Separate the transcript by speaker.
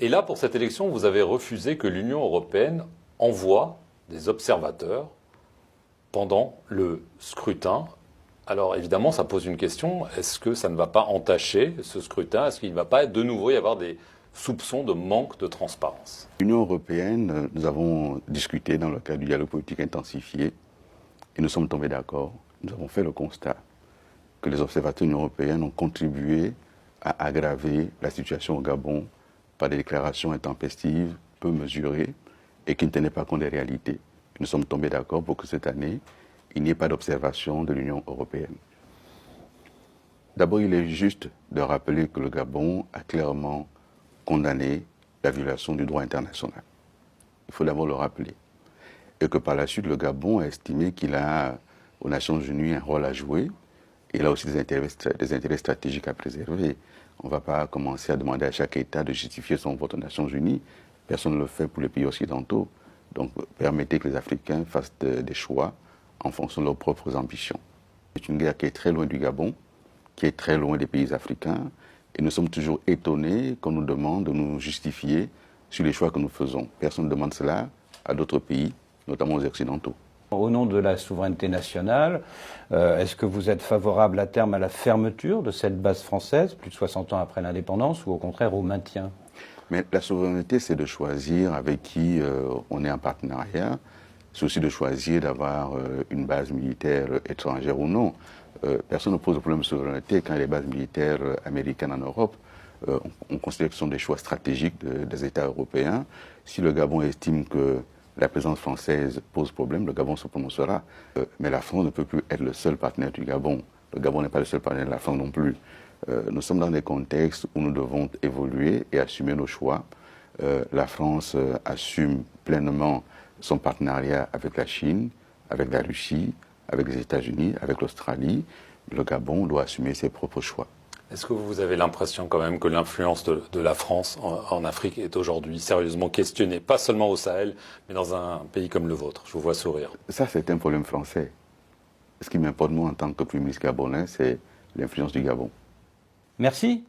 Speaker 1: Et là, pour cette élection, vous avez refusé que l'Union européenne envoie des observateurs pendant le scrutin. Alors évidemment, ça pose une question. Est-ce que ça ne va pas entacher ce scrutin? Est-ce qu'il ne va pas de nouveau y avoir des soupçons de manque de transparence?
Speaker 2: L'Union européenne, nous avons discuté dans le cadre du dialogue politique intensifié et nous sommes tombés d'accord. Nous avons fait le constat que les observateurs de l'Union européenne ont contribué à aggraver la situation au Gabon par des déclarations intempestives, peu mesurées et qui ne tenaient pas compte des réalités. Nous sommes tombés d'accord pour que cette année, il n'y ait pas d'observation de l'Union européenne. D'abord, il est juste de rappeler que le Gabon a clairement condamné la violation du droit international. Il faut d'abord le rappeler. Et que par la suite, le Gabon a estimé qu'il a, aux Nations Unies, un rôle à jouer. Il a aussi des intérêts stratégiques à préserver. On ne va pas commencer à demander à chaque État de justifier son vote aux Nations Unies. Personne ne le fait pour les pays occidentaux. Donc, permettez que les Africains fassent des choix en fonction de leurs propres ambitions. C'est une guerre qui est très loin du Gabon, qui est très loin des pays africains. Et nous sommes toujours étonnés qu'on nous demande de nous justifier sur les choix que nous faisons. Personne ne demande cela à d'autres pays, notamment aux Occidentaux.
Speaker 3: Au nom de la souveraineté nationale, est-ce que vous êtes favorable à terme à la fermeture de cette base française, plus de 60 ans après l'indépendance, ou au contraire au maintien?
Speaker 2: Mais la souveraineté, c'est de choisir avec qui on est en partenariat. C'est aussi de choisir d'avoir une base militaire étrangère ou non. Personne ne pose le problème de souveraineté quand il y a des bases militaires américaines en Europe. On considère que ce sont des choix stratégiques des États européens. Si le Gabon estime que la présence française pose problème, le Gabon se prononcera. Mais la France ne peut plus être le seul partenaire du Gabon. Le Gabon n'est pas le seul partenaire de la France non plus. Nous sommes dans des contextes où nous devons évoluer et assumer nos choix. La France assume pleinement son partenariat avec la Chine, avec la Russie, avec les États-Unis, avec l'Australie. Le Gabon doit assumer ses propres choix.
Speaker 1: Est-ce que vous avez l'impression quand même que l'influence de la France en Afrique est aujourd'hui sérieusement questionnée, pas seulement au Sahel, mais dans un pays comme le vôtre? Je vous vois sourire.
Speaker 2: Ça, c'est un problème français. Ce qui m'importe, moi, en tant que Premier ministre gabonais, c'est l'influence du Gabon.
Speaker 3: Merci